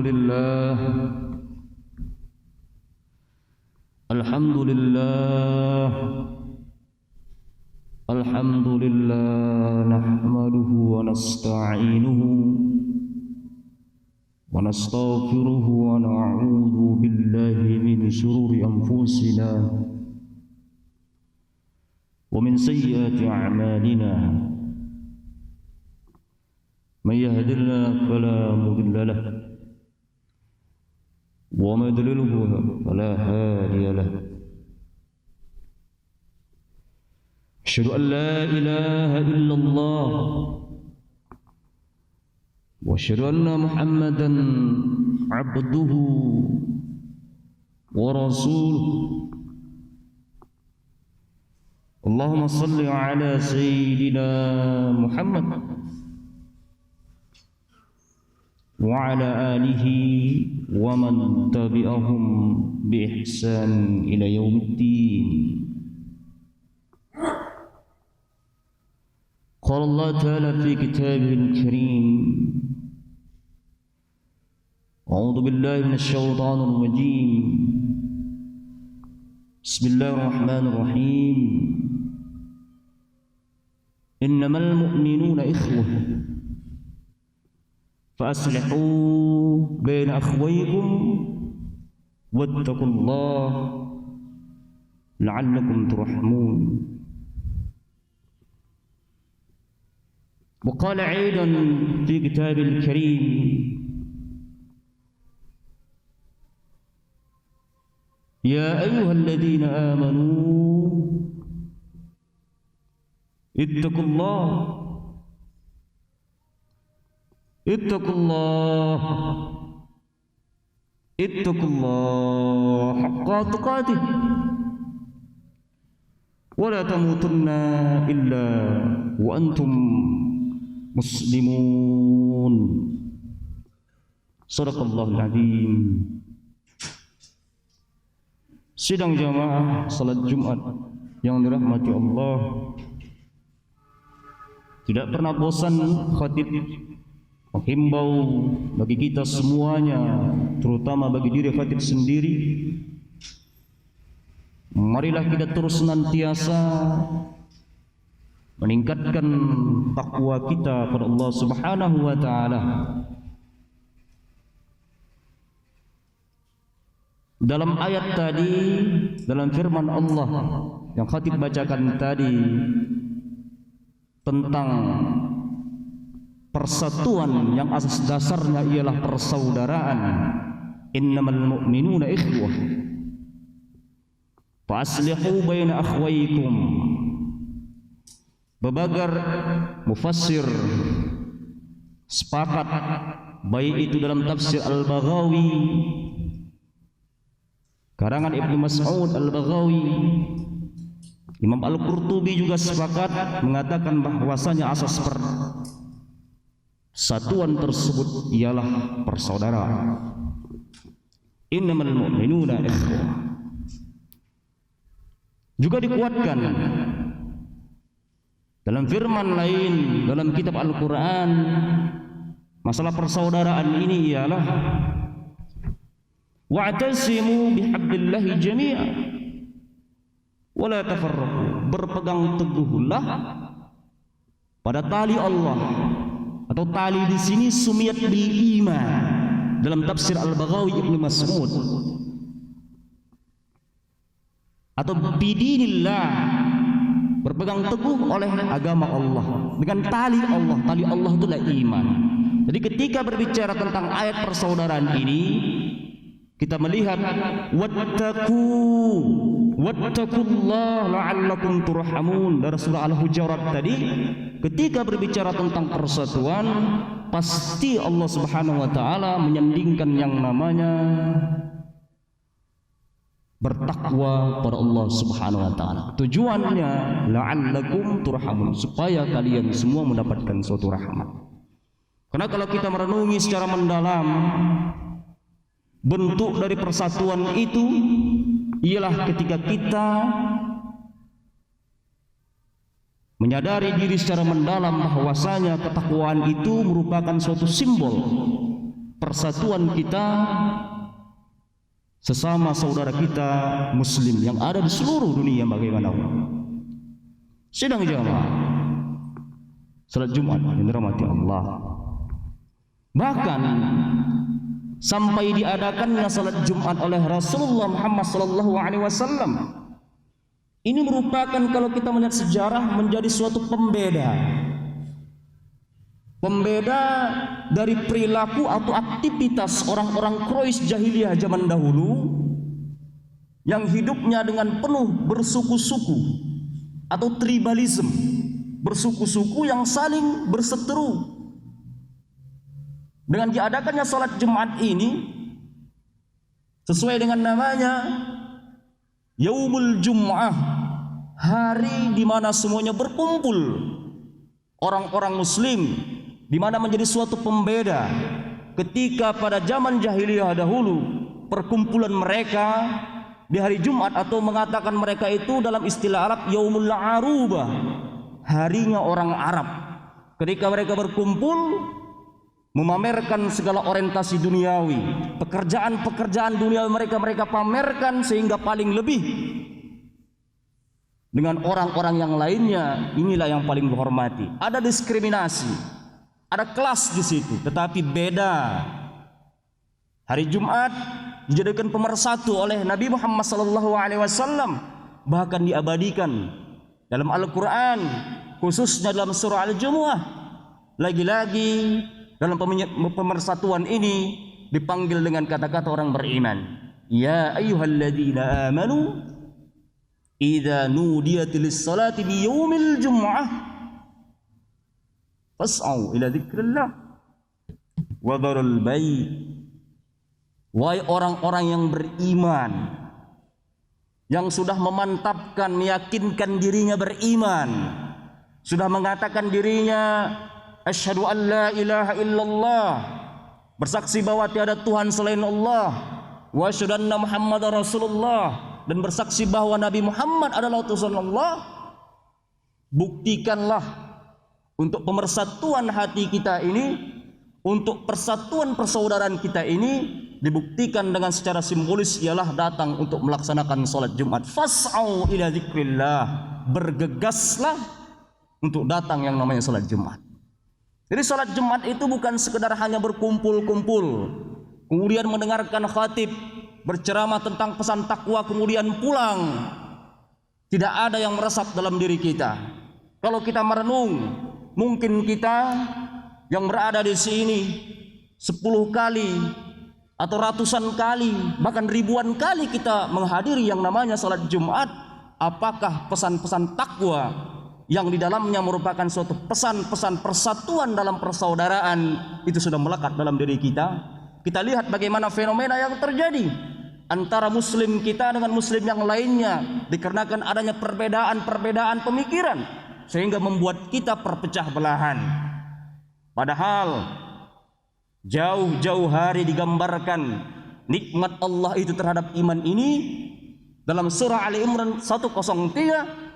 لله الحمد لله الحمد لله نحمده ونستعينه ونستغفره ونعوذ بالله من شرور أنفسنا ومن سيئات أعمالنا من يهد الله فلا مضل له ومن يضلله فلا هادي له أشهد أن لا إله إلا الله وأشهد أن محمدا عبده ورسوله اللهم صل على سيدنا محمد وعلى آله ومن تبعهم بإحسان إلى يوم الدين. قال الله تعالى في كتابه الكريم: أعوذ بالله من الشيطان الرجيم، بسم الله الرحمن الرحيم، إنما المؤمنون إخوة فأصلحوا بين أخويكم واتقوا الله لعلكم ترحمون. وقال أيضا في كتاب الكريم: يا أيها الذين آمنوا اتقوا الله اتقوا الله اتقوا الله حق تقاته ولا تموتن إلا وأنتم مسلمون. صدق الله العظيم. Sidang jamaah salat Jumat yang dirahmati Allah, tidak pernah bosan khatib menghimbau bagi kita semuanya, terutama bagi diri khatib sendiri, marilah kita terus senantiasa meningkatkan takwa kita kepada Allah Subhanahu wa taala. Dalam ayat tadi, dalam firman Allah yang khatib bacakan tadi tentang persatuan yang asas dasarnya ialah persaudaraan, innamal mu'minuna ikhwah fa aslihu baina akhwaykum. Berbagai mufassir sepakat, baik itu dalam tafsir Al-Baghawi karangan Ibnu Mas'ud Al-Baghawi, Imam Al-Qurtubi juga sepakat mengatakan bahwasanya asas persatuan tersebut ialah persaudaraan. Innamal mu'minuna ikhwah. Juga dikuatkan dalam firman lain dalam kitab Al-Quran, masalah persaudaraan ini ialah wa'tasimu bihablillahi jami'a wa la tafarraqu. Berpegang teguhlah pada tali Allah, atau tali di sini sumiyat bil iman dalam tafsir Al-Baghawi Ibnu Mas'ud, atau bidinillah, berpegang teguh oleh agama Allah dengan tali Allah. Tali Allah itulah iman. Jadi ketika berbicara tentang ayat persaudaraan ini, kita melihat wattaqullaha la'allakum turhamun dari surah Al-Hujurat tadi. Ketika berbicara tentang persatuan, pasti Allah Subhanahu wa taala menyandingkan yang namanya bertakwa pada Allah Subhanahu wa taala. Tujuannya la'allakum turhamun, supaya kalian semua mendapatkan suatu rahmat. Karena kalau kita merenungi secara mendalam, bentuk dari persatuan itu ialah ketika kita menyadari diri secara mendalam bahwasanya ketakwaan itu merupakan suatu simbol persatuan kita sesama saudara kita muslim yang ada di seluruh dunia bagaimanapun. Sidang jamaah salat Jumat yang dirahmati Allah. Bahkan sampai diadakannya salat Jumat oleh Rasulullah Muhammad sallallahu alaihi wasallam. Ini merupakan, kalau kita melihat sejarah, menjadi suatu pembeda dari perilaku atau aktivitas orang-orang Quraisy jahiliyah zaman dahulu yang hidupnya dengan penuh bersuku-suku atau tribalisme, bersuku-suku yang saling berseteru. Dengan diadakannya salat Jumat ini sesuai dengan namanya Yaumul Jum'ah, hari di mana semuanya berkumpul orang-orang muslim, di mana menjadi suatu pembeda. Ketika pada zaman jahiliyah dahulu perkumpulan mereka di hari Jumat, atau mengatakan mereka itu dalam istilah Arab Yaumul Arubah, harinya orang Arab. Ketika mereka berkumpul memamerkan segala orientasi duniawi, pekerjaan-pekerjaan duniawi mereka pamerkan, sehingga paling lebih dengan orang-orang yang lainnya. Inilah yang paling dihormati. Ada diskriminasi, ada kelas di situ, tetapi beda. Hari Jumat dijadikan pemersatu oleh Nabi Muhammad SAW, bahkan diabadikan dalam Al-Quran, khususnya dalam surah Al-Jumu'ah. Lagi-lagi dalam pemersatuan ini dipanggil dengan kata-kata orang beriman. Ya ayyuhalladzina amanu idza nudiya lis-salati bi yaumil jum'ah fas'au ila dzikrillah wa dharul bai'. Wahai orang-orang yang beriman, yang sudah memantapkan, meyakinkan dirinya beriman, sudah mengatakan dirinya asyhadu an la ilaha illallah, bersaksi bahwa tiada Tuhan selain Allah, wa asyhadu anna Muhammadar Rasulullah, dan bersaksi bahwa Nabi Muhammad adalah utusan Allah. Buktikanlah untuk pemersatuan hati kita ini, untuk persatuan persaudaraan kita ini, dibuktikan dengan secara simbolis, ialah datang untuk melaksanakan salat Jumat. Fas'au ila dzikrillah, bergegaslah untuk datang yang namanya salat Jumat. Jadi salat Jumat itu bukan sekedar hanya berkumpul-kumpul, kemudian mendengarkan khatib berceramah tentang pesan takwa, kemudian pulang. Tidak ada yang meresap dalam diri kita. Kalau kita merenung, mungkin kita yang berada di sini 10 kali atau ratusan kali, bahkan ribuan kali kita menghadiri yang namanya salat Jumat. Apakah pesan-pesan takwa yang di dalamnya merupakan suatu pesan-pesan persatuan dalam persaudaraan itu sudah melekat dalam diri kita? Kita lihat bagaimana fenomena yang terjadi antara muslim kita dengan muslim yang lainnya, dikarenakan adanya perbedaan-perbedaan pemikiran sehingga membuat kita perpecah belahan. Padahal jauh-jauh hari digambarkan nikmat Allah itu terhadap iman ini dalam surah Ali Imran 103.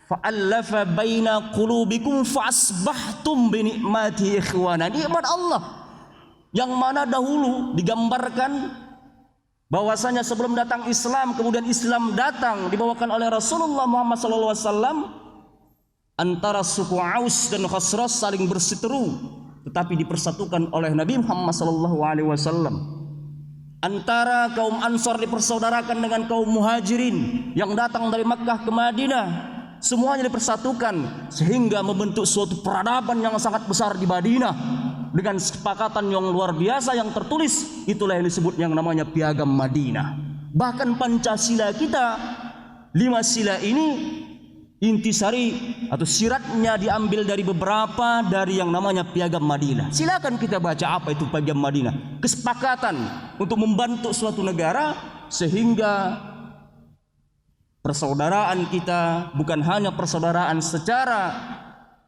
Fa'allafa baina qulubikum fa'asbahtum bi ni'mati ikhwana. Nikmat Allah yang mana dahulu digambarkan bahwasanya sebelum datang Islam, kemudian Islam datang dibawakan oleh Rasulullah Muhammad SAW, antara suku Aus dan Khazraj saling berseteru, tetapi dipersatukan oleh Nabi Muhammad SAW. Antara kaum Ansar dipersaudarakan dengan kaum Muhajirin yang datang dari Makkah ke Madinah, semuanya dipersatukan sehingga membentuk suatu peradaban yang sangat besar di Madinah dengan kesepakatan yang luar biasa yang tertulis. Itulah yang disebut yang namanya Piagam Madinah. Bahkan Pancasila kita, 5 sila ini intisari atau syiratnya diambil dari beberapa dari yang namanya Piagam Madinah. Silakan kita baca apa itu Piagam Madinah. Kesepakatan untuk membantu suatu negara sehingga persaudaraan kita bukan hanya persaudaraan secara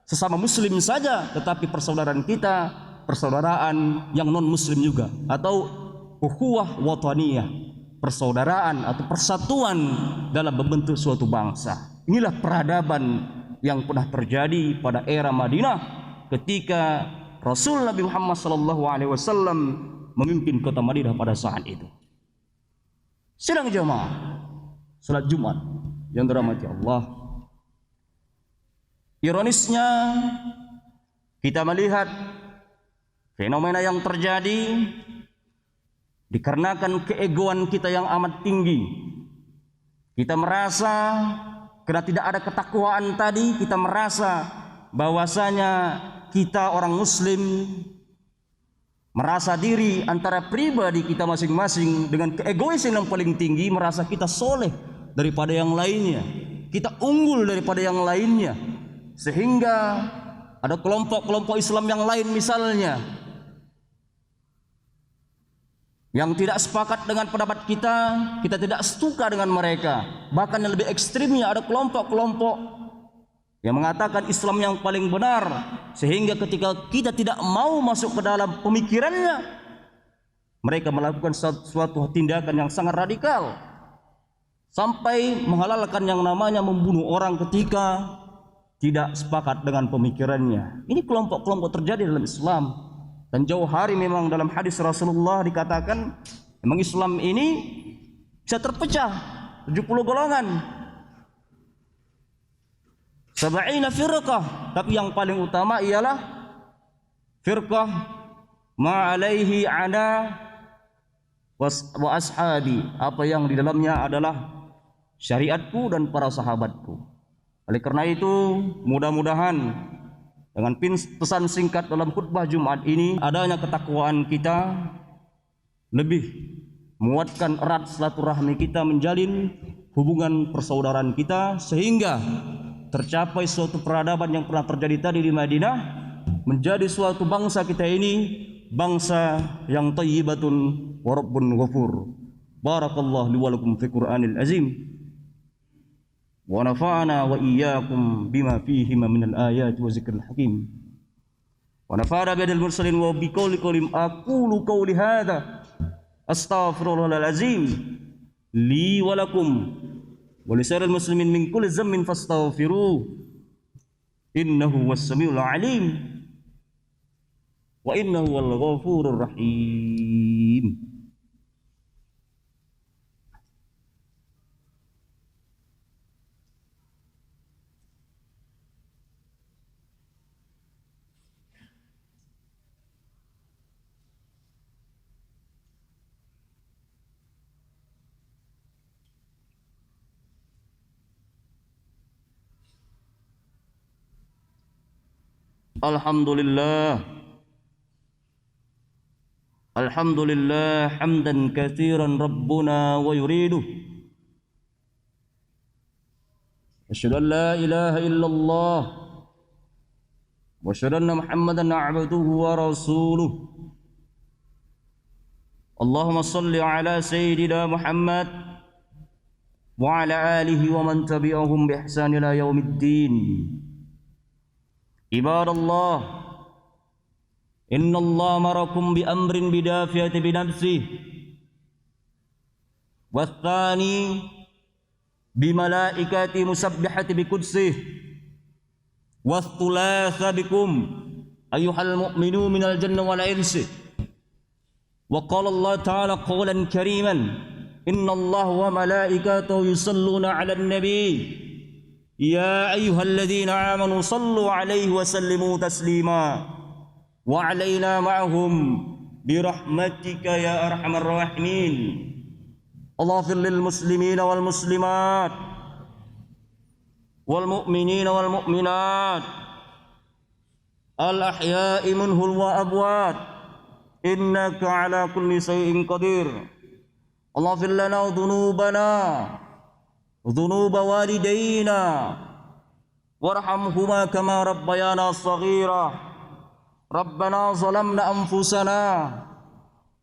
sesama muslim saja, tetapi persaudaraan kita persaudaraan yang non muslim juga, atau ukhuwah wataniyah, persaudaraan atau persatuan dalam membentuk suatu bangsa. Inilah peradaban yang pernah terjadi pada era Madinah ketika Rasul Nabi Muhammad SAW memimpin kota Madinah pada saat itu. Sidang jamaah salat Jumat yang dirahmati Allah. Ironisnya kita melihat fenomena yang terjadi dikarenakan keegoan kita yang amat tinggi. Kita merasa karena tidak ada ketakwaan tadi, kita merasa bahwasanya kita orang muslim merasa diri antara pribadi kita masing-masing dengan keegoisan yang paling tinggi, merasa kita soleh daripada yang lainnya, kita unggul daripada yang lainnya, sehingga ada kelompok-kelompok Islam yang lain misalnya yang tidak sepakat dengan pendapat kita, kita tidak suka dengan mereka. Bahkan yang lebih ekstrimnya ada kelompok-kelompok yang mengatakan Islam yang paling benar, sehingga ketika kita tidak mau masuk ke dalam pemikirannya, mereka melakukan suatu tindakan yang sangat radikal sampai menghalalkan yang namanya membunuh orang ketika tidak sepakat dengan pemikirannya. Ini kelompok-kelompok terjadi dalam Islam, dan jauh hari memang dalam hadis Rasulullah dikatakan memang Islam ini bisa terpecah 70 golongan, 70 firqah, tapi yang paling utama ialah firqah ma'alaihi ana wa ashabi, apa yang di dalamnya adalah syariatku dan para sahabatku. Oleh karena itu, mudah-mudahan dengan pesan singkat dalam khutbah Jumat ini, adanya ketakwaan kita lebih menguatkan erat silaturahmi kita, menjalin hubungan persaudaraan kita, sehingga tercapai suatu peradaban yang pernah terjadi tadi di Madinah, menjadi suatu bangsa kita ini bangsa yang thayyibatun wa rabbun ghafur. Barakallahu li wa lakum fi Qur'anil azim wa nafa'ana wa iyyakum bima fihi minal ayati wa zikril hakim wa nafa'ana bidal mursalin wa biqauli qalim aqulu qawli hadza astaghfirullahal azim li wa lakum wa lisa'iril muslimin min kulli dhanbin fastaghfiruh innahu was-sami'ul 'alim wa innahu wal ghafurur rahim. Alhamdulillah, alhamdulillah hamdan katsiran rabbuna wa yuridu asyhadu an la ilaha illallah wa asyhadu anna muhammadan abduhu wa rasuluh. Allahumma salli ala sayyidina Muhammad wa ala alihi wa man tabi'ahum bi ihsan ila yaumiddin. Ibadallah, inna Allah marakum bi amrin bidafiyati binafsih wathani bi malaikati musabbihati bi kudsih wathulasa bikum ayyuhal mu'minun minal jannah wal insi. Wa qala Allah ta'ala qawlan kariman, inna Allah wa malaikatahu yusalluna 'alan nabi ya ayyuhalladzina amanu sallu 'alaihi wa sallimu taslima wa 'alaina ma'ahum bi rahmatika ya arhamar rahimin. Allahumma lil muslimina wal muslimat wal mu'minina wal mu'minat al ahya'i minhum wa abwat innaka 'ala kulli shay'in qadir. Allahumma lana dhunubana ذنوب والدينا وارحمهما كما ربيانا صغيرا. ربنا ظلمنا أنفسنا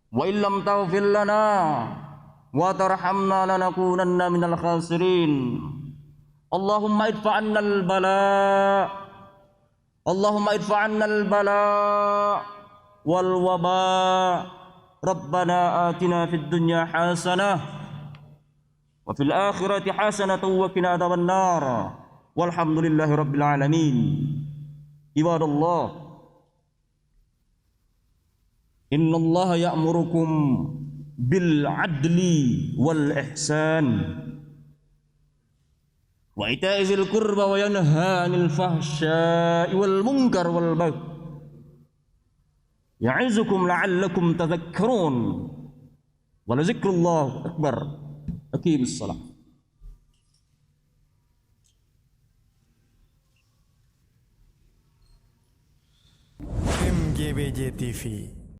وإن لم تغفر لنا وترحمنا لنكونن من الخاسرين. اللهم ادفع عنا البلاء، اللهم ادفع عنا البلاء والوباء. ربنا آتنا في الدنيا حسنة وفي الآخرة حسنة وقنا عذاب النار والحمد لله رب العالمين. عباد الله، Innallaha ya'murukum bil adli wal ihsan wa ita'i dzil qurba wa yanha 'anil fahsya'i wal munkar wal baghi ya'izukum la'allakum tadhakkarun wa la zikrullah akbar. Aqimis shalah. MGBJ TV